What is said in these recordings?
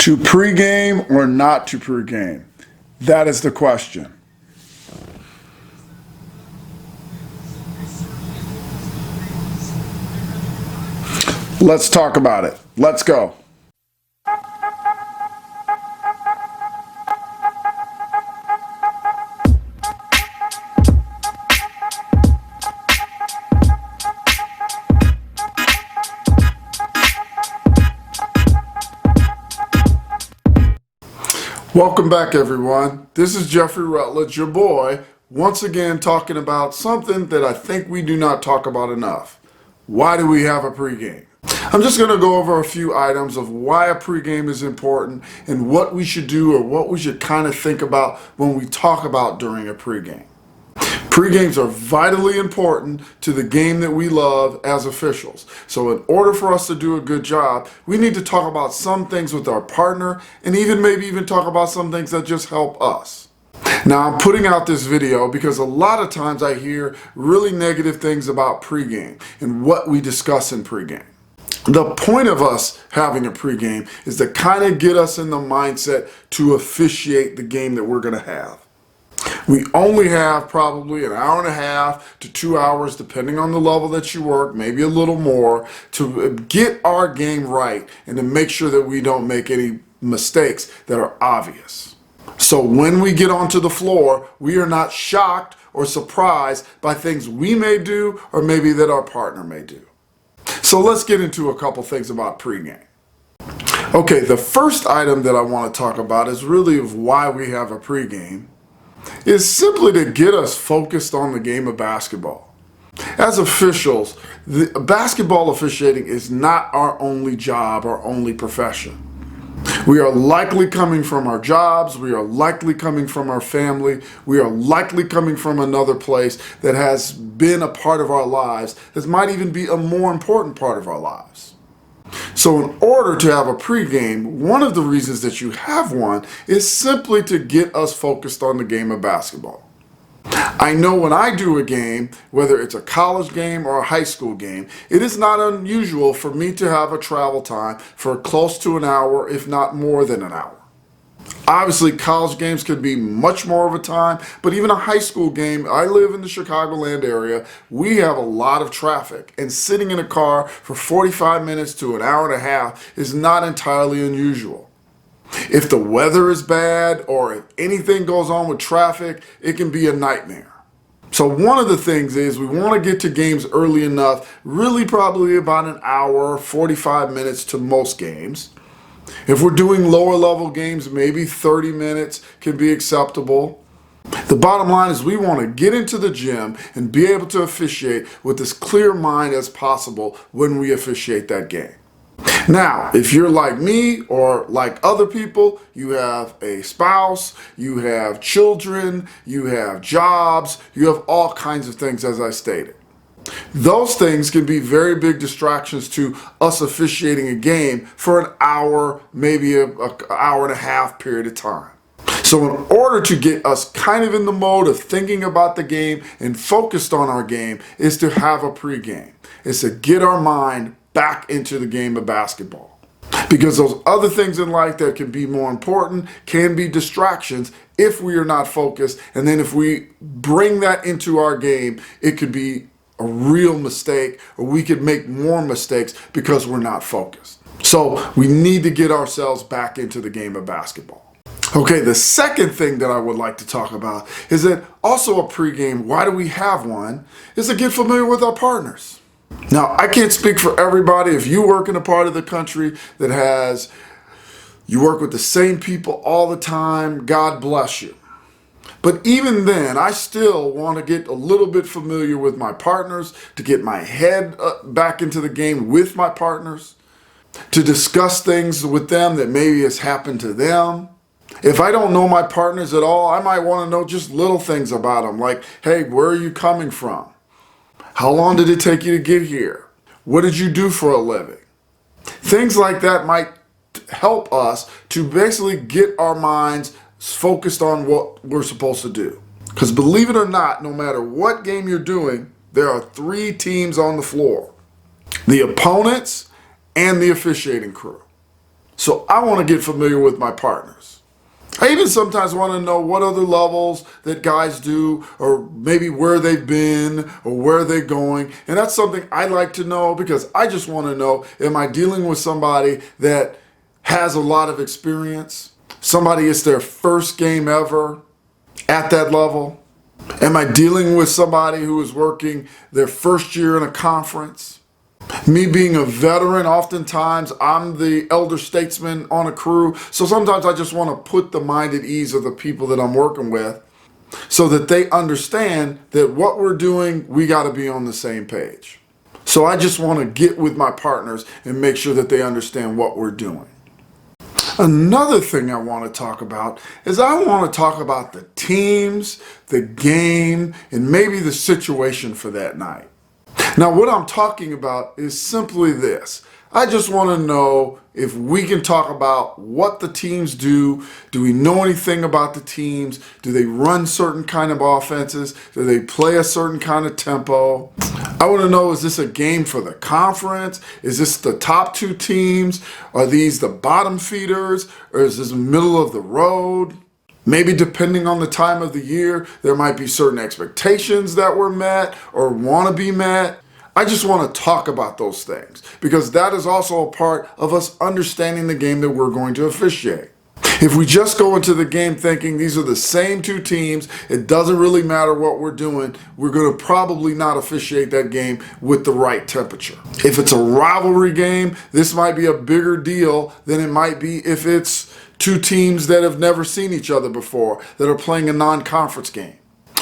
To pregame or not to pregame? That is the question. Let's talk about it. Let's go. Welcome back, everyone. This is Jeffrey Rutledge, your boy, once again talking about something that I think we do not talk about enough. Why do we have a pregame? I'm just going to go over a few items of why a pregame is important and what we should do or what we should kind of think about when we talk about during a pregame. Pregames are vitally important to the game that we love as officials. So in order for us to do a good job, we need to talk about some things with our partner and maybe even talk about some things that just help us. Now I'm putting out this video because a lot of times I hear really negative things about pregame and what we discuss in pregame. The point of us having a pregame is to kind of get us in the mindset to officiate the game that we're going to have. We only have probably an hour and a half to 2 hours, depending on the level that you work, maybe a little more, to get our game right and to make sure that we don't make any mistakes that are obvious. So when we get onto the floor, we are not shocked or surprised by things we may do or maybe that our partner may do. So let's get into a couple things about pregame. Okay, the first item that I want to talk about is really of why we have a pregame. Is simply to get us focused on the game of basketball. As officials, basketball officiating is not our only job, our only profession. We are likely coming from our jobs, we are likely coming from our family, we are likely coming from another place that has been a part of our lives, that might even be a more important part of our lives. So in order to have a pregame, one of the reasons that you have one is simply to get us focused on the game of basketball. I know when I do a game, whether it's a college game or a high school game, it is not unusual for me to have a travel time for close to an hour, if not more than an hour. Obviously, college games could be much more of a time, but even a high school game, I live in the Chicagoland area, we have a lot of traffic, and sitting in a car for 45 minutes to an hour and a half is not entirely unusual. If the weather is bad or if anything goes on with traffic, it can be a nightmare. So one of the things is we want to get to games early enough, really probably about an hour, 45 minutes to most games. If we're doing lower level games, maybe 30 minutes can be acceptable. The bottom line is we want to get into the gym and be able to officiate with as clear mind as possible when we officiate that game. Now, if you're like me or like other people, you have a spouse, you have children, you have jobs, you have all kinds of things, as I stated. Those things can be very big distractions to us officiating a game for an hour, maybe an hour and a half period of time. So in order to get us kind of in the mode of thinking about the game and focused on our game is to have a pregame. It's to get our mind back into the game of basketball. Because those other things in life that can be more important can be distractions if we are not focused. And then if we bring that into our game, it could be a real mistake, or we could make more mistakes because we're not focused. So we need to get ourselves back into the game of basketball. Okay, the second thing that I would like to talk about is that also a pregame, why do we have one, is to get familiar with our partners. Now, I can't speak for everybody. If you work in a part of the country that you work with the same people all the time, God bless you. But even then, I still want to get a little bit familiar with my partners, to get my head back into the game with my partners, to discuss things with them that maybe has happened to them. If I don't know my partners at all, I might want to know just little things about them, like, hey, where are you coming from? How long did it take you to get here? What did you do for a living? Things like that might help us to basically get our minds focused on what we're supposed to do. Because believe it or not, no matter what game you're doing, there are 3 teams on the floor: the opponents and the officiating crew. So I want to get familiar with my partners. I even sometimes want to know what other levels that guys do, or maybe where they've been or where they're going. And that's something I like to know, because I just want to know, am I dealing with somebody that has a lot of experience? Somebody it's their first game ever at that level? Am I dealing with somebody who is working their first year in a conference? Me being a veteran, oftentimes I'm the elder statesman on a crew, so sometimes I just want to put the mind at ease of the people that I'm working with so that they understand that what we're doing, we got to be on the same page. So I just want to get with my partners and make sure that they understand what we're doing. Another thing I want to talk about is I want to talk about the teams, the game, and maybe the situation for that night. Now, what I'm talking about is simply this. I just want to know if we can talk about what the teams do. Do we know anything about the teams? Do they run certain kind of offenses? Do they play a certain kind of tempo? I want to know, is this a game for the conference? Is this the top two teams? Are these the bottom feeders? Or is this middle of the road? Maybe depending on the time of the year, there might be certain expectations that were met or want to be met. I just want to talk about those things, because that is also a part of us understanding the game that we're going to officiate. If we just go into the game thinking these are the same two teams, it doesn't really matter what we're doing, we're going to probably not officiate that game with the right temperature. If it's a rivalry game, this might be a bigger deal than it might be if it's two teams that have never seen each other before that are playing a non-conference game.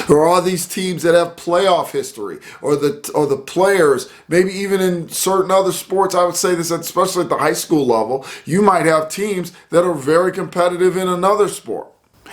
Or are these teams that have playoff history, or the players, maybe even in certain other sports, I would say this, especially at the high school level, you might have teams that are very competitive in another sport.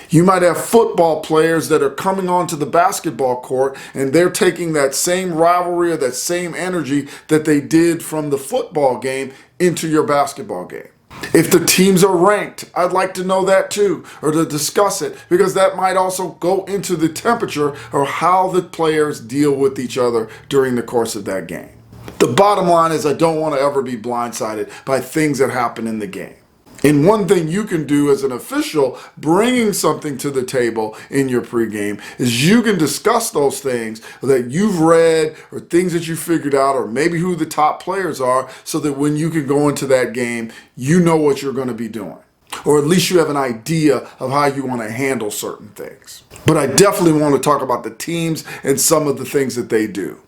You might have football players that are coming onto the basketball court and they're taking that same rivalry or that same energy that they did from the football game into your basketball game. If the teams are ranked, I'd like to know that too, or to discuss it, because that might also go into the temperature or how the players deal with each other during the course of that game. The bottom line is I don't want to ever be blindsided by things that happen in the game. And one thing you can do as an official, bringing something to the table in your pregame, is you can discuss those things that you've read or things that you figured out, or maybe who the top players are, so that when you can go into that game, you know what you're going to be doing. Or at least you have an idea of how you want to handle certain things. But I definitely want to talk about the teams and some of the things that they do.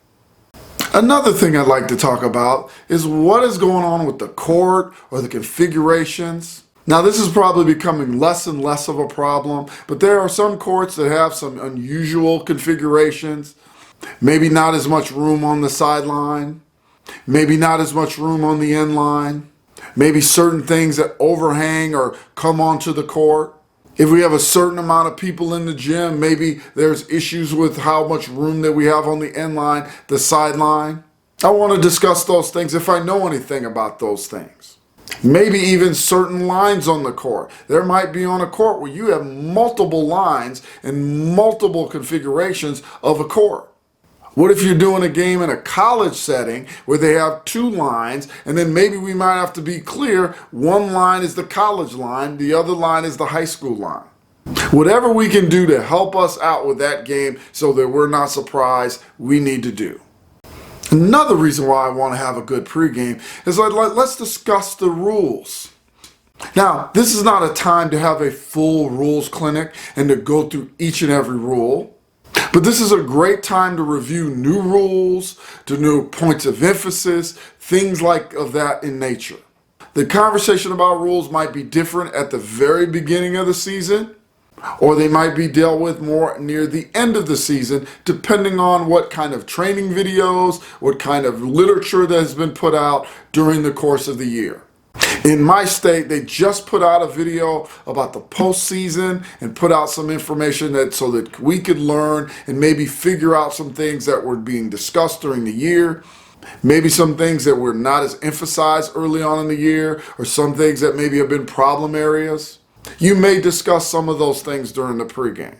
Another thing I'd like to talk about is what is going on with the court or the configurations. Now, this is probably becoming less and less of a problem, but there are some courts that have some unusual configurations. Maybe not as much room on the sideline, maybe not as much room on the end line, maybe certain things that overhang or come onto the court. If we have a certain amount of people in the gym, maybe there's issues with how much room that we have on the end line, the sideline. I want to discuss those things if I know anything about those things. Maybe even certain lines on the court. There might be on a court where you have multiple lines and multiple configurations of a court. What if you're doing a game in a college setting where they have two lines, and then maybe we might have to be clear, one line is the college line, the other line is the high school line. Whatever we can do to help us out with that game so that we're not surprised, we need to do. Another reason why I want to have a good pregame is let's discuss the rules. Now, this is not a time to have a full rules clinic and to go through each and every rule. But this is a great time to review new rules, to new points of emphasis, things like of that in nature. The conversation about rules might be different at the very beginning of the season, or they might be dealt with more near the end of the season, depending on what kind of training videos, what kind of literature that has been put out during the course of the year. In my state, they just put out a video about the postseason and put out some information so that we could learn and maybe figure out some things that were being discussed during the year. Maybe some things that were not as emphasized early on in the year, or some things that maybe have been problem areas. You may discuss some of those things during the pregame.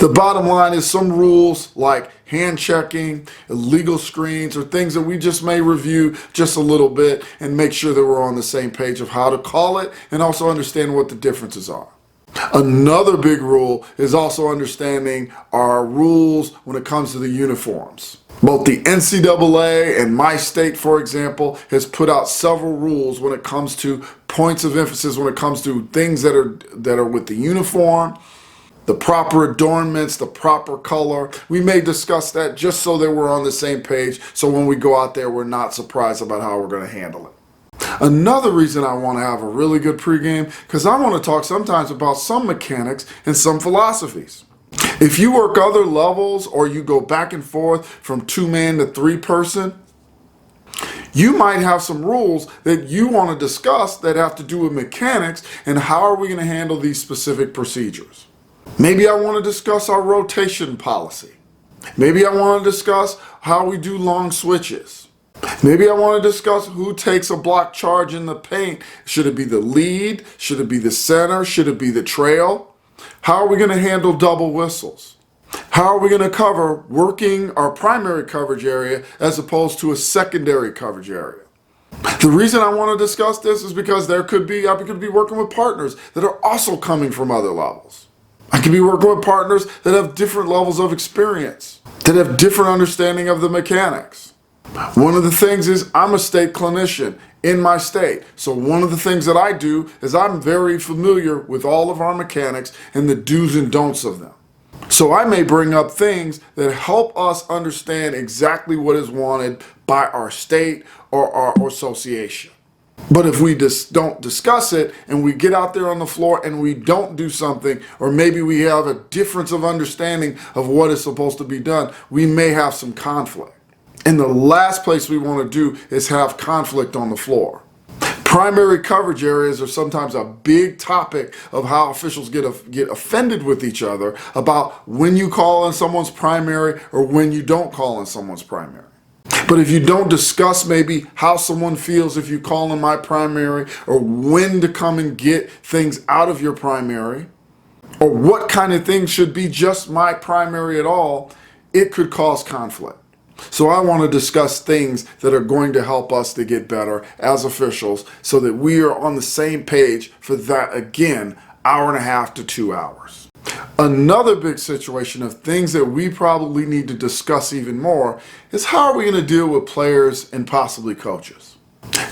The bottom line is some rules like hand checking, illegal screens, or things that we just may review just a little bit and make sure that we're on the same page of how to call it and also understand what the differences are. Another big rule is also understanding our rules when it comes to the uniforms. Both the NCAA and my state, for example, has put out several rules when it comes to points of emphasis, when it comes to things that are with the uniform, the proper adornments, the proper color. We may discuss that just so that we're on the same page, so when we go out there, we're not surprised about how we're going to handle it. Another reason I want to have a really good pregame, because I want to talk sometimes about some mechanics and some philosophies. If you work other levels or you go back and forth from 2-man to 3-person, you might have some rules that you want to discuss that have to do with mechanics and how are we going to handle these specific procedures. Maybe I want to discuss our rotation policy. Maybe I want to discuss how we do long switches. Maybe I want to discuss who takes a block charge in the paint. Should it be the lead? Should it be the center? Should it be the trail? How are we going to handle double whistles? How are we going to cover working our primary coverage area as opposed to a secondary coverage area? The reason I want to discuss this is because I could be working with partners that are also coming from other levels. I could be working with partners that have different levels of experience, that have different understanding of the mechanics. One of the things is I'm a state clinician in my state. So one of the things that I do is I'm very familiar with all of our mechanics and the do's and don'ts of them. So I may bring up things that help us understand exactly what is wanted by our state or our association. But if we just don't discuss it and we get out there on the floor and we don't do something, or maybe we have a difference of understanding of what is supposed to be done, we may have some conflict. And the last place we want to do is have conflict on the floor. Primary coverage areas are sometimes a big topic of how officials get offended with each other about when you call in someone's primary or when you don't call in someone's primary. But if you don't discuss maybe how someone feels if you call in my primary, or when to come and get things out of your primary, or what kind of things should be just my primary at all, it could cause conflict. So I want to discuss things that are going to help us to get better as officials so that we are on the same page for that, again, 1.5 to 2 hours. Another big situation of things that we probably need to discuss even more is how are we going to deal with players and possibly coaches.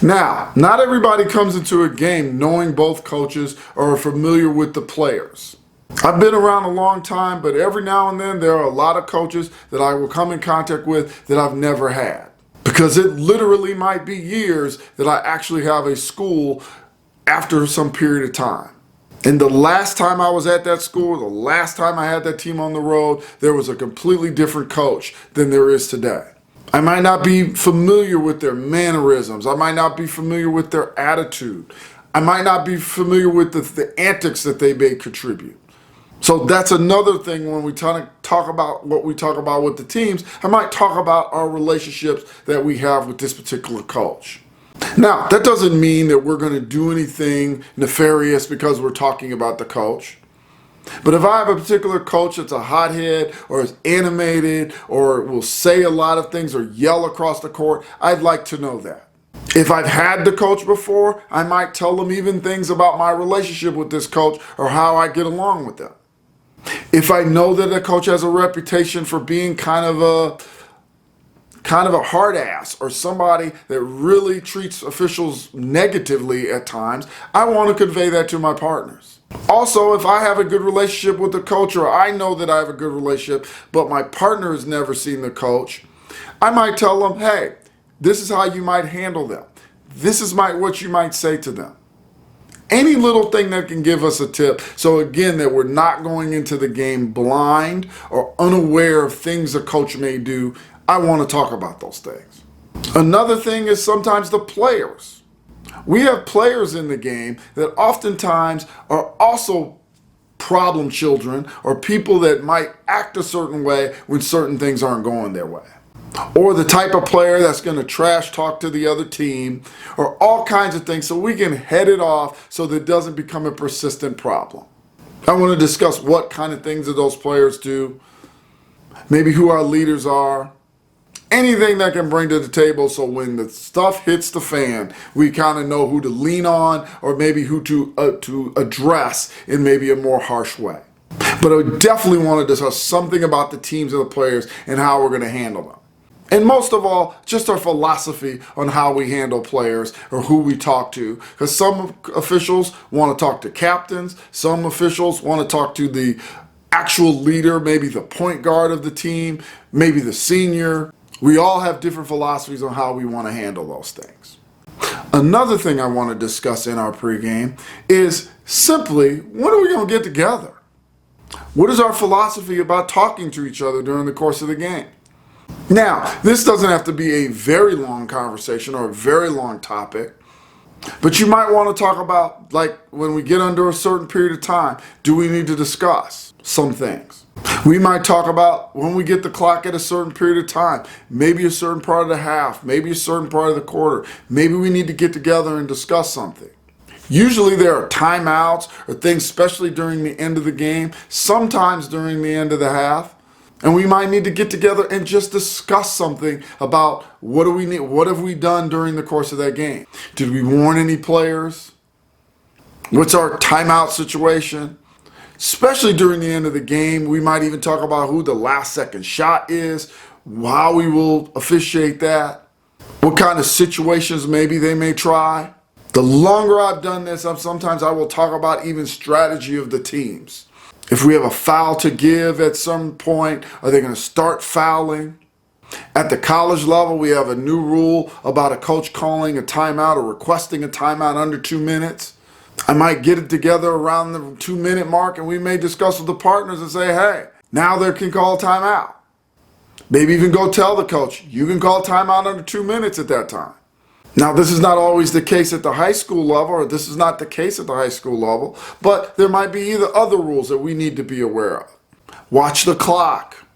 Now, not everybody comes into a game knowing both coaches or are familiar with the players. I've been around a long time, but every now and then there are a lot of coaches that I will come in contact with that I've never had. Because it literally might be years that I actually have a school after some period of time. And the last time I was at that school, the last time I had that team on the road, there was a completely different coach than there is today. I might not be familiar with their mannerisms. I might not be familiar with their attitude. I might not be familiar with the antics that they may contribute. So that's another thing when we talk about what we talk about with the teams. I might talk about our relationships that we have with this particular coach. Now, that doesn't mean that we're going to do anything nefarious because we're talking about the coach. But if I have a particular coach that's a hothead or is animated or will say a lot of things or yell across the court, I'd like to know that. If I've had the coach before, I might tell them even things about my relationship with this coach or how I get along with them. If I know that a coach has a reputation for being kind of a hard ass or somebody that really treats officials negatively at times, I want to convey that to my partners. Also, if I have a good relationship with the coach, or I know that I have a good relationship, but my partner has never seen the coach, I might tell them, hey, this is how you might handle them. This is what you might say to them. Any little thing that can give us a tip, so again, that we're not going into the game blind or unaware of things a coach may do, I want to talk about those things. Another thing is sometimes the players. We have players in the game that oftentimes are also problem children or people that might act a certain way when certain things aren't going their way. Or the type of player that's going to trash talk to the other team, or all kinds of things, so we can head it off so that it doesn't become a persistent problem. I want to discuss what kind of things that those players do, maybe who our leaders are, anything that can bring to the table so when the stuff hits the fan, we kind of know who to lean on or maybe who to address in maybe a more harsh way. But I definitely want to discuss something about the teams and the players and how we're going to handle them. And most of all, just our philosophy on how we handle players or who we talk to. Because some officials want to talk to captains. Some officials want to talk to the actual leader, maybe the point guard of the team, maybe the senior. We all have different philosophies on how we want to handle those things. Another thing I want to discuss in our pregame is simply, when are we going to get together? What is our philosophy about talking to each other during the course of the game? Now, this doesn't have to be a very long conversation or a very long topic, but you might want to talk about, like, when we get under a certain period of time, do we need to discuss some things? We might talk about when we get the clock at a certain period of time, maybe a certain part of the half, maybe a certain part of the quarter, maybe we need to get together and discuss something. Usually there are timeouts or things, especially during the end of the game, sometimes during the end of the half. And we might need to get together and just discuss something about what do we need, what have we done during the course of that game? Did we warn any players? What's our timeout situation? Especially during the end of the game, we might even talk about who the last second shot is, how we will officiate that, what kind of situations maybe they may try. The longer I've done this, sometimes I will talk about even strategy of the teams. If we have a foul to give at some point, are they going to start fouling? At the college level, we have a new rule about a coach calling a timeout or requesting a timeout under 2 minutes. I might get it together around the 2-minute mark and we may discuss with the partners and say, hey, now they can call a timeout. Maybe even go tell the coach, you can call timeout under 2 minutes at that time. Now, this is not always the case at the high school level, or this is not the case at the high school level, but there might be either other rules that we need to be aware of. Watch the clock.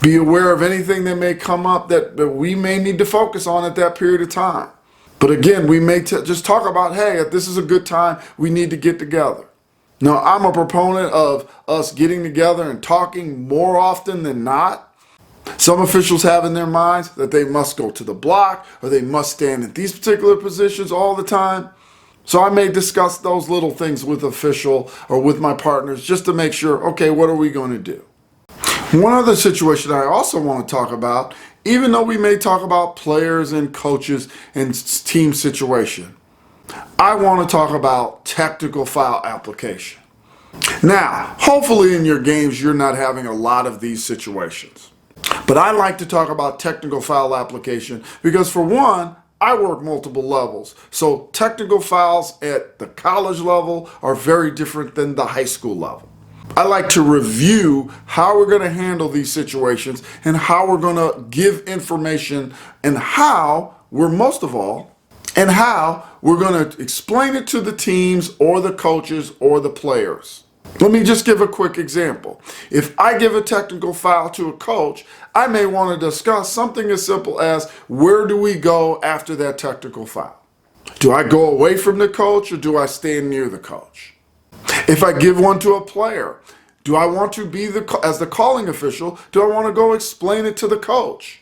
Be aware of anything that may come up that we may need to focus on at that period of time. But again, we may just talk about, hey, if this is a good time, we need to get together. Now, I'm a proponent of us getting together and talking more often than not. Some officials have in their minds that they must go to the block or they must stand in these particular positions all the time. So I may discuss those little things with official or with my partners just to make sure, okay, what are we going to do? One other situation I also want to talk about, even though we may talk about players and coaches and team situation, I want to talk about technical foul application. Now, hopefully in your games you're not having a lot of these situations. But I like to talk about technical foul application because, for one, I work multiple levels. So technical fouls at the college level are very different than the high school level. I like to review how we're going to handle these situations and how we're going to give information and how we're going to explain it to the teams or the coaches or the players. Let me just give a quick example. If I give a technical foul to a coach, I may want to discuss something as simple as, where do we go after that technical foul? Do I go away from the coach or do I stand near the coach? If I give one to a player, do I want to be as the calling official, do I want to go explain it to the coach?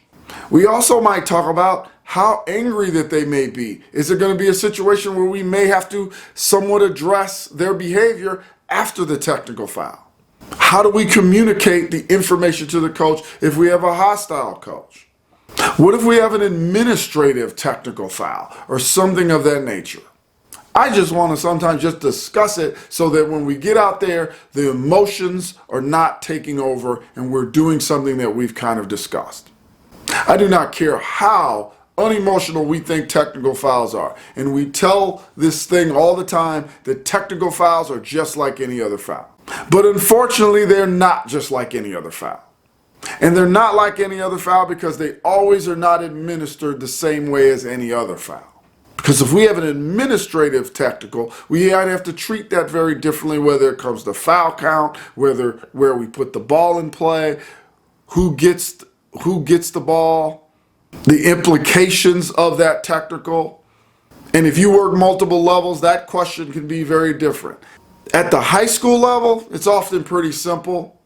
We also might talk about how angry that they may be. Is it going to be a situation where we may have to somewhat address their behavior after the technical foul? How do we communicate the information to the coach if we have a hostile coach? What if we have an administrative technical foul or something of that nature? I just want to sometimes just discuss it so that when we get out there, the emotions are not taking over and we're doing something that we've kind of discussed. I do not care how unemotional we think technical fouls are. And we tell this thing all the time that technical fouls are just like any other foul. But unfortunately, they're not just like any other foul. And they're not like any other foul because they always are not administered the same way as any other foul. Because if we have an administrative technical, we have to treat that very differently, whether it comes to foul count, where we put the ball in play, who gets the ball, the implications of that technical. And if you work multiple levels, that question can be very different. At the high school level, it's often pretty simple,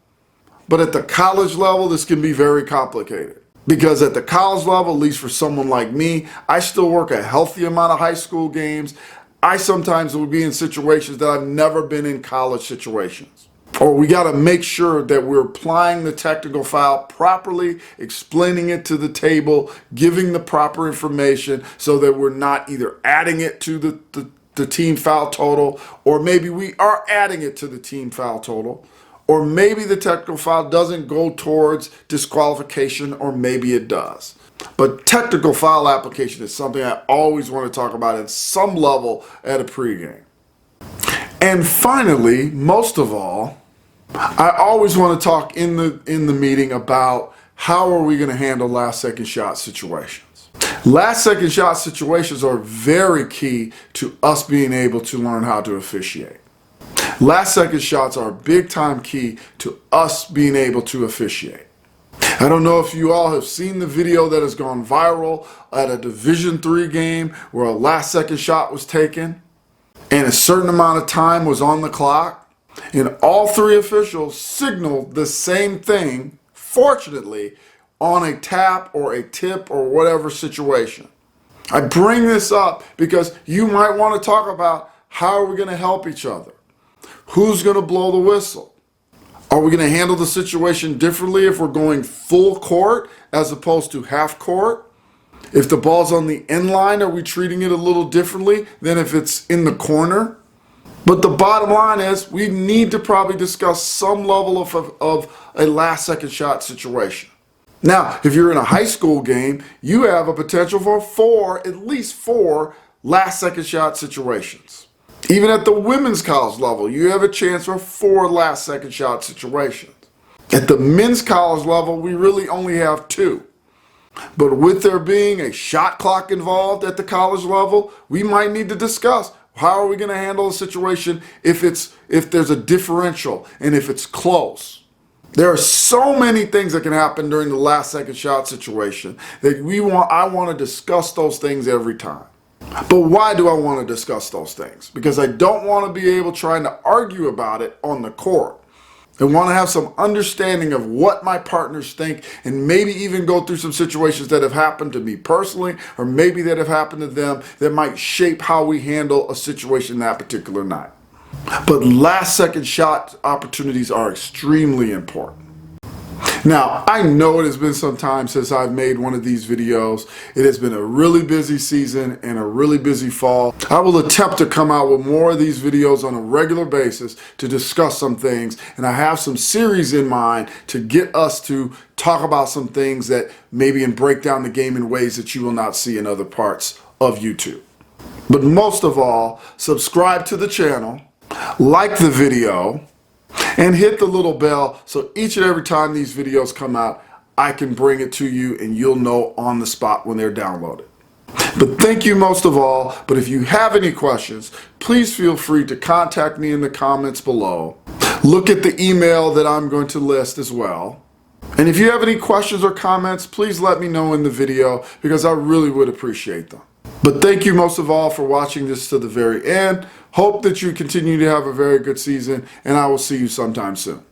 but at the college level, this can be very complicated. Because at the college level, at least for someone like me, I still work a healthy amount of high school games. I sometimes will be in situations that I've never been in college situations. Or we got to make sure that we're applying the technical foul properly, explaining it to the table, giving the proper information so that we're not either adding it to the team foul total, or maybe we are adding it to the team foul total, or maybe the technical foul doesn't go towards disqualification, or maybe it does. But technical foul application is something I always want to talk about at some level at a pregame. And finally, most of all, I always want to talk in the meeting about how are we going to handle last second shot situations. Last second shot situations are very key to us being able to learn how to officiate. Last second shots are a big time key to us being able to officiate. I don't know if you all have seen the video that has gone viral at a Division III game where a last second shot was taken and a certain amount of time was on the clock, and all three officials signaled the same thing, fortunately, on a tap or a tip or whatever situation. I bring this up because you might want to talk about how are we going to help each other? Who's going to blow the whistle? Are we going to handle the situation differently if we're going full court as opposed to half court? If the ball's on the end line, are we treating it a little differently than if it's in the corner? But the bottom line is we need to probably discuss some level of a last second shot situation. Now, if you're in a high school game, you have a potential for at least four last second shot situations. Even at the women's college level, you have a chance for 4 last second shot situations. At the men's college level, we really only have 2. But with there being a shot clock involved at the college level, we might need to discuss how are we going to handle a situation if there's a differential and if it's close. There are so many things that can happen during the last second shot situation that I want to discuss those things every time. But why do I want to discuss those things? Because I don't want to be able trying to argue about it on the court. I want to have some understanding of what my partners think and maybe even go through some situations that have happened to me personally or maybe that have happened to them that might shape how we handle a situation that particular night. But last second shot opportunities are extremely important. Now, I know it has been some time since I've made one of these videos. It has been a really busy season and a really busy fall. I will attempt to come out with more of these videos on a regular basis to discuss some things, and I have some series in mind to get us to talk about some things that maybe and break down the game in ways that you will not see in other parts of YouTube. But most of all, subscribe to the channel, like the video, and hit the little bell so each and every time these videos come out, I can bring it to you and you'll know on the spot when they're downloaded. But thank you most of all. But if you have any questions, please feel free to contact me in the comments below. Look at the email that I'm going to list as well. And if you have any questions or comments, please let me know in the video because I really would appreciate them. But thank you most of all for watching this to the very end. Hope that you continue to have a very good season, and I will see you sometime soon.